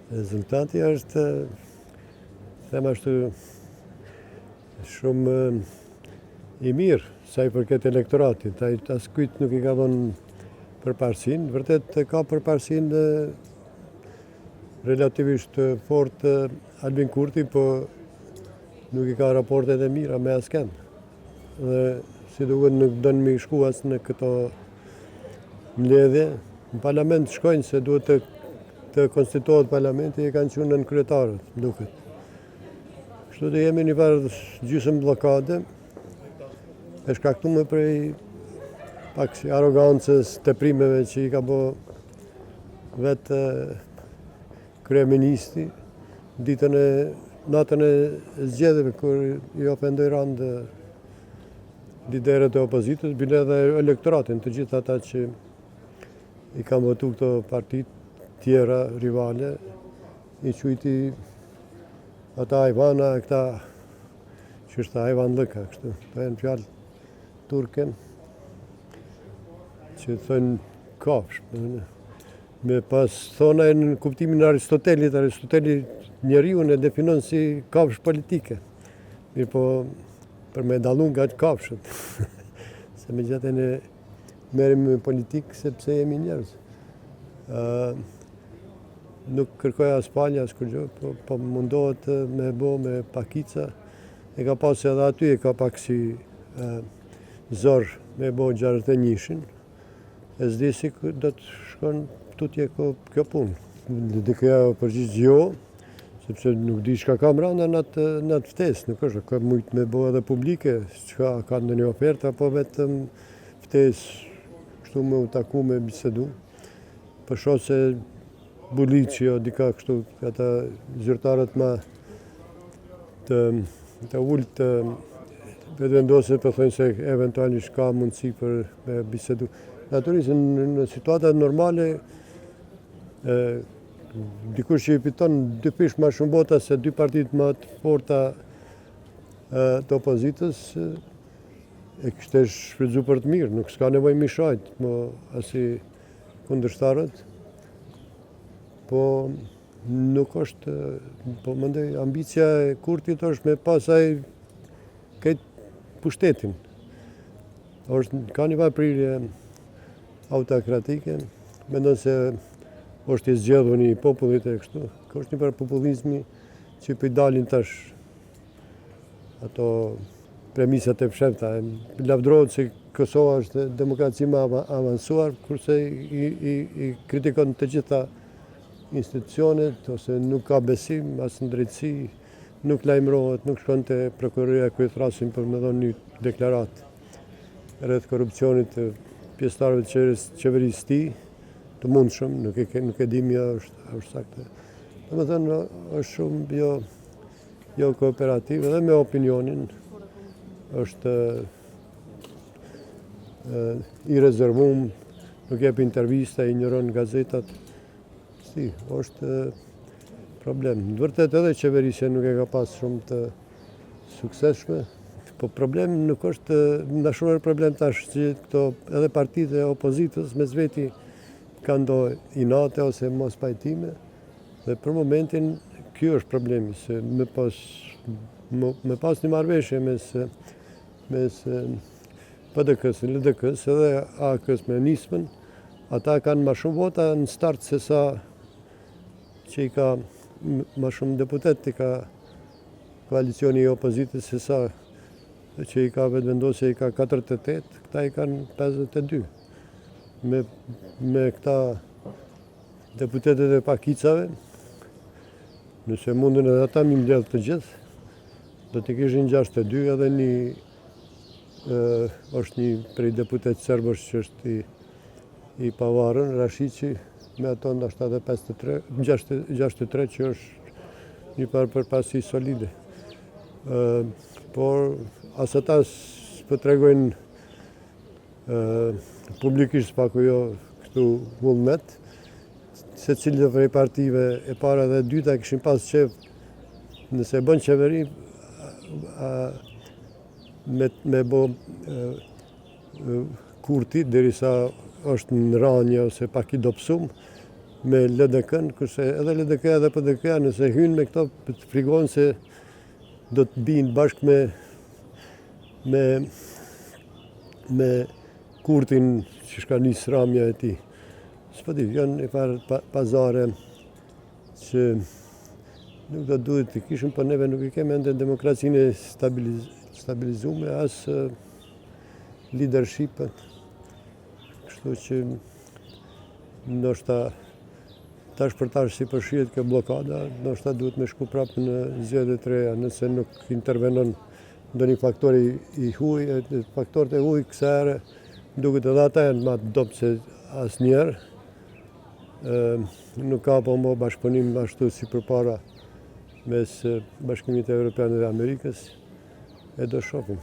Rezultati është, them ashtu, shumë i mirë sa i përket elektoratit. Askujt nuk i ka dhënë përparësinë. Vërtet ka përparësinë relativisht fort Albin Kurti, po nuk i ka raportet e mira me asken. Dhe si duket nuk dënë mi shku as në këto mbledhje. Në parlament shkojnë se duhet të konstituohet parlamenti, e kanë qenë në kryetarët, duket. Kështu të jemi një farë gjysmë bllokade, e shkaktuar prej pak si arogancës, teprimeve që i ka bë vetë kryeministri natën e zgjedhjeve kur i ofendoi rand liderët e opozitës, bile edhe elektoratin, të gjithë ata që i kanë votu këto partitë tjera rivale, i quajti ata ajvana, këta që është ajvan lëka, kështu. Të e në fjallë turken, që thënë kafsh. Me pas thona e në kuptimin Aristotelit njeriu e definon si kafsh politike. Mirë po, për me dalun nga kafshët. Se me gjatë e merrim me politikë sepse jemi njerëz. Nuk kërkoj as falje, as kërgjë, po mundohet me bo me pakica. E ka pasë edhe aty, e ka pak si zorë me bo 61-shin. E s'di si do të shkon tutje kjo punë. Dikëja përgjigj jo, sepse nuk di çka ka mbranda në atë ftesë, nuk është, ka mujt me bo edhe publike, çka ka ndonjë ofertë, apo vetëm ftesë, kështu me u taku me bisedu. Për shoh se Bulici o dika kështu, ata zyrtarët ma të ullë të vetëvendose për thënë se eventualisht ka mundësi për me bisedu. Naturisht, në situatat normale, dikush që i fiton 2 pish ma shumë vota se 2 partitë më të forta të opozitës, e kështë e shfrytzu për të mirë, nuk s'ka nevoj mishajt, asi kundërshtarët. Po nuk është, po mendoj, ambicia e Kurtit është me pasaj këtë pushtetin. Ka një veprirje autokratike, mendon se është i zgjedhur i popullit e kështu. Është një farë populizmi që i dalin tash ato premisat e fshehta. Lavdrohet se Kosova është demokraci më avancuar, kurse i kritikon të gjitha institucionet, ose nuk ka besim, as në drejtësi, nuk lajmërohet, nuk shkon të prokuroria ku i thrasin për me dhënë një deklarat rreth korrupsionit të pjesëtarëve të qeverisë tij, të mundshëm, nuk e di mja është saktë. Domethënë është shumë jo kooperativ, edhe me opinionin është i rezervuar, nuk jep intervista, ignoron gazetat. Është problem. Në vërtet edhe qeverisja nuk e ka pas shumë të suksesshme, po problem nuk është ndashur problem tash që këto edhe partitë e opozitës mes veti kanë do inate ose mos pajtime, dhe për momentin ky është problemi, se me pas një marrëveshje mes PDK-s, LDK-s edhe AK-s me nismën, ata kanë ma shumë vota në start se sa që i ka ma shumë deputet të ka koalicioni i opozitës se sa që i ka vetëvendosje i ka 48, këta i kanë 52. Me këta deputetet e pakicave, nëse mundën edhe ata mi mbledh të gjithë, do të kishin 62, edhe është një prej deputet serbësh që është i pavarën, Rashici, me ato ndashta edhe 63 që është një përpasi solide. Por as ata po tregojnë publikisht paku jo këtu vullnet, se cilë prej partive e para dhe dyta kishin pas qef nëse bën qeveri me bo Kurti, derisa është në ranje ose pak i dopsum, me LDK-n, kurse edhe LDK edhe PDK nëse hynë me këto të frikojnë se do të binë bashkë me Kurtin që shka një sramja e ti. S'po di, janë e parë pazare që nuk do duhet të kishëm, për neve nuk i keme ende demokracinë stabilizume, asë leadership-ët. Kështu që ndoshta tash për tash si përshihet kjo blokada, ndoshta duhet me shku prapë në zgjedhje të reja, nëse nuk intervenon ndonjë faktor i huaj, faktorët e huaj kësaj here duket edhe ata janë më të dobët se asnjëherë. Nuk ka po më bashkëpunim ashtu si përpara mes Bashkimit Evropian dhe Amerikës, e do shohim.